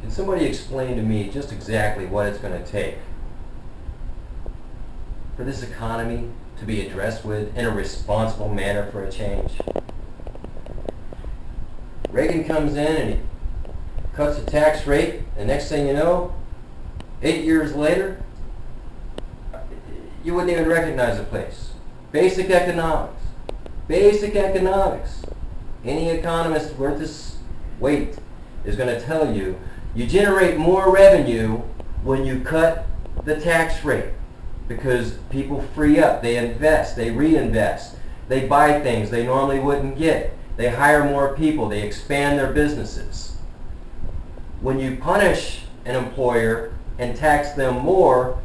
Can somebody explain to me just exactly what it's going to take for this economy to be addressed with in a responsible manner for a change? Reagan comes in and he cuts the tax rate, and next thing you know, 8 years later, you wouldn't even recognize the place. Basic economics. Basic economics. Any economist worth his weight is going to tell you, you generate more revenue when you cut the tax rate, because people free up, they invest, they reinvest, they buy things they normally wouldn't get, they hire more people, they expand their businesses. When you punish an employer and tax them more,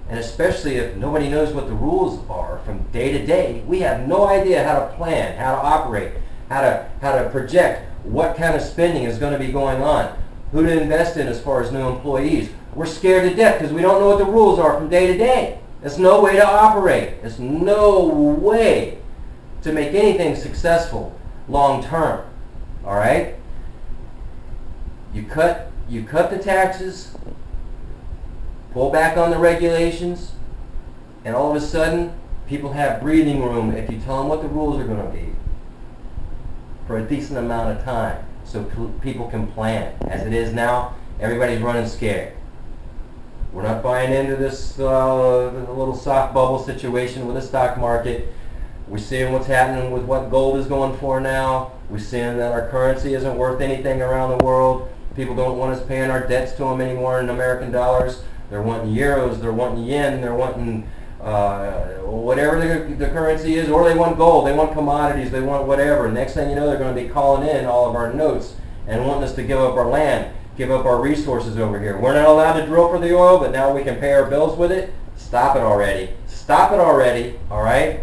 and especially if nobody knows what the rules are from day to day, we have no idea how to plan, how to operate, how to project what kind of spending is going to be going on, who to invest in as far as new employees. We're scared to death because we don't know what the rules are from day to day. There's no way to operate. There's no way to make anything successful long term. All right? You cut the taxes, pull back on the regulations, and all of a sudden, people have breathing room if you tell them what the rules are going to be for a decent amount of time, so people can plan. As it is now, everybody's running scared. We're not buying into this little soft bubble situation with the stock market. We're seeing what's happening with what gold is going for now. We're seeing that our currency isn't worth anything around the world. People don't want us paying our debts to them anymore in American dollars. They're wanting euros, they're wanting yen, they're wanting whatever the currency is, or they want gold, they want commodities, they want whatever. Next thing you know, they're going to be calling in all of our notes and wanting us to give up our land, give up our resources over here. We're not allowed to drill for the oil, but now we can pay our bills with it. Stop it already. Stop it already, all right?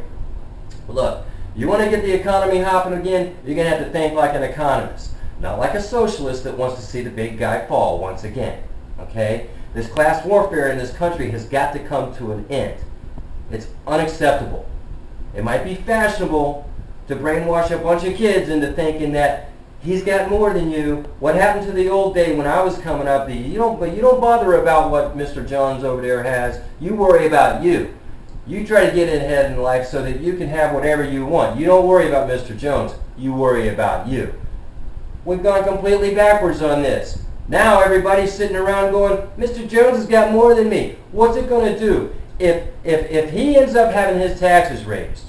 Look, you want to get the economy hopping again, you're going to have to think like an economist, not like a socialist that wants to see the big guy fall once again, okay? This class warfare in this country has got to come to an end. It's unacceptable. It might be fashionable to brainwash a bunch of kids into thinking that he's got more than you. What happened to the old day when I was coming up? You don't bother about what Mr. Jones over there has. You worry about you. You try to get ahead in life so that you can have whatever you want. You don't worry about Mr. Jones. You worry about you. We've gone completely backwards on this. Now everybody's sitting around going, Mr. Jones has got more than me. What's it going to do? If he ends up having his taxes raised,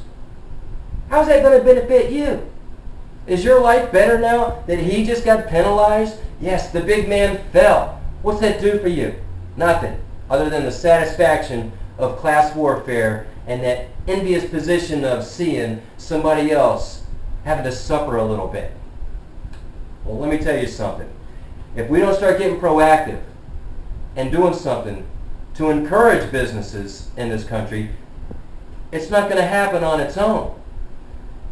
how's that going to benefit you? Is your life better now that he just got penalized? Yes, the big man fell. What's that do for you? Nothing, other than the satisfaction of class warfare and that envious position of seeing somebody else having to suffer a little bit. Well, let me tell you something. If we don't start getting proactive and doing something to encourage businesses in this country, it's not going to happen on its own.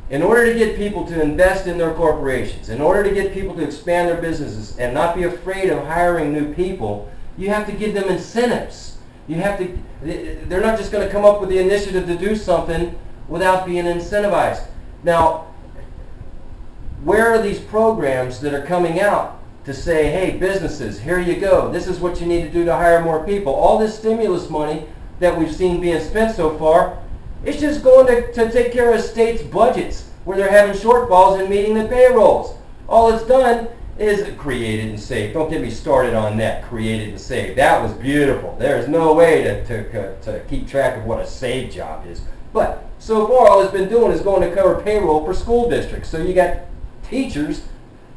In order to get people to invest in their corporations, in order to get people to expand their businesses and not be afraid of hiring new people, you have to give them incentives. They're not just going to come up with the initiative to do something without being incentivized. Now, where are these programs that are coming out to say, hey, businesses, here you go. This is what you need to do to hire more people. All this stimulus money that we've seen being spent so far, it's just going to take care of states' budgets where they're having shortfalls in meeting the payrolls. All it's done is created and saved. Don't get me started on that, created and saved. That was beautiful. There's no way to keep track of what a save job is. But so far, all it's been doing is going to cover payroll for school districts. So you got teachers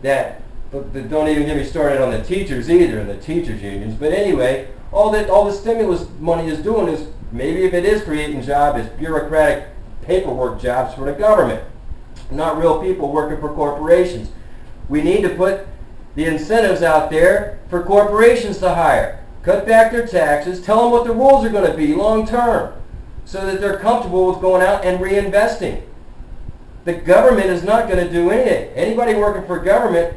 that don't even get me started on the teachers either, and the teachers unions. But anyway, all the stimulus money is doing is, maybe if it is creating jobs, it's bureaucratic paperwork jobs for the government, not real people working for corporations. We need to put the incentives out there for corporations to hire. Cut back their taxes, tell them what the rules are going to be long term, so that they're comfortable with going out and reinvesting. The government is not going to do anything. Anybody working for government,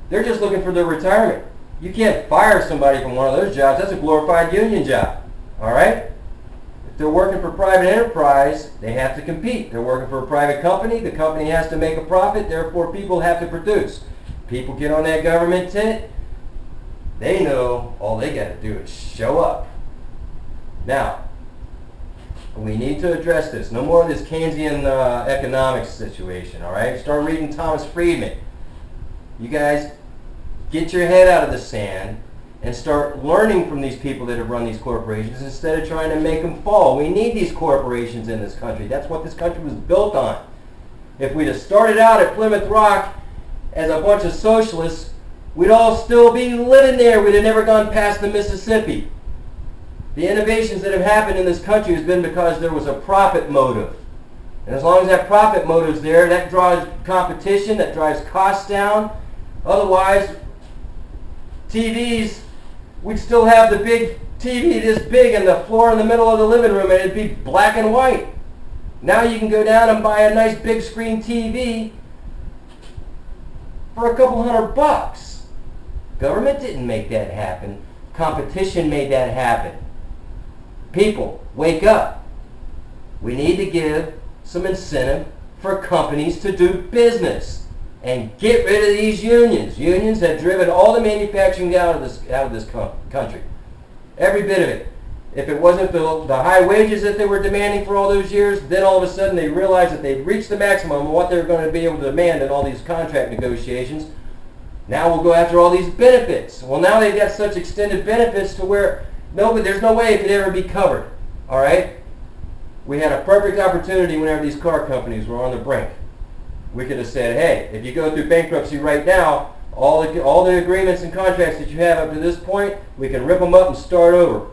they're just looking for their retirement. You can't fire somebody from one of those jobs. That's a glorified union job. All right? If they're working for private enterprise, they have to compete. They're working for a private company. The company has to make a profit. Therefore, people have to produce. People get on that government tent. They know all they got to do is show up. Now, we need to address this. No more of this Keynesian economics situation, all right? Start reading Thomas Friedman. You guys, get your head out of the sand and start learning from these people that have run these corporations instead of trying to make them fall. We need these corporations in this country. That's what this country was built on. If we'd have started out at Plymouth Rock as a bunch of socialists, we'd all still be living there. We'd have never gone past the Mississippi. The innovations that have happened in this country has been because there was a profit motive. And as long as that profit motive's there, that draws competition, that drives costs down. Otherwise, TVs, we'd still have the big TV this big and the floor in the middle of the living room, and it'd be black and white. Now you can go down and buy a nice big screen TV for a couple $100. Government didn't make that happen. Competition made that happen. People, wake up. We need to give some incentive for companies to do business and get rid of these unions. Unions have driven all the manufacturing out of this country. Every bit of it. If it wasn't the high wages that they were demanding for all those years, then all of a sudden they realized that they'd reached the maximum of what they were going to be able to demand in all these contract negotiations. Now we'll go after all these benefits. Well, now they've got such extended benefits to where there's no way it could ever be covered. All right? We had a perfect opportunity whenever these car companies were on the brink. We could have said, hey, if you go through bankruptcy right now, all the agreements and contracts that you have up to this point, we can rip them up and start over.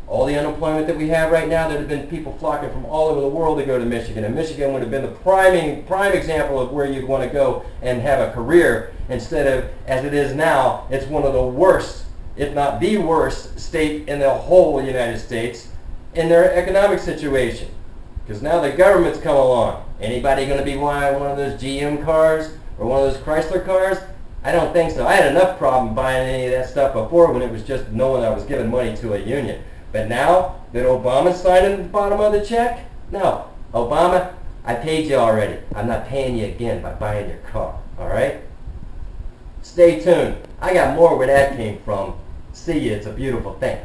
All the unemployment that we have right now, there have been people flocking from all over the world to go to Michigan. And Michigan would have been the prime example of where you'd want to go and have a career instead of, as it is now, it's one of the worst, if not the worst, state in the whole United States in their economic situation. Because now the government's come along. Anybody going to be buying one of those GM cars or one of those Chrysler cars? I don't think so. I had enough problem buying any of that stuff before when it was just knowing I was giving money to a union. But now, did Obama sign at the bottom of the check? No. Obama, I paid you already. I'm not paying you again by buying your car. All right? Stay tuned. I got more where that came from. See you. It's a beautiful thing.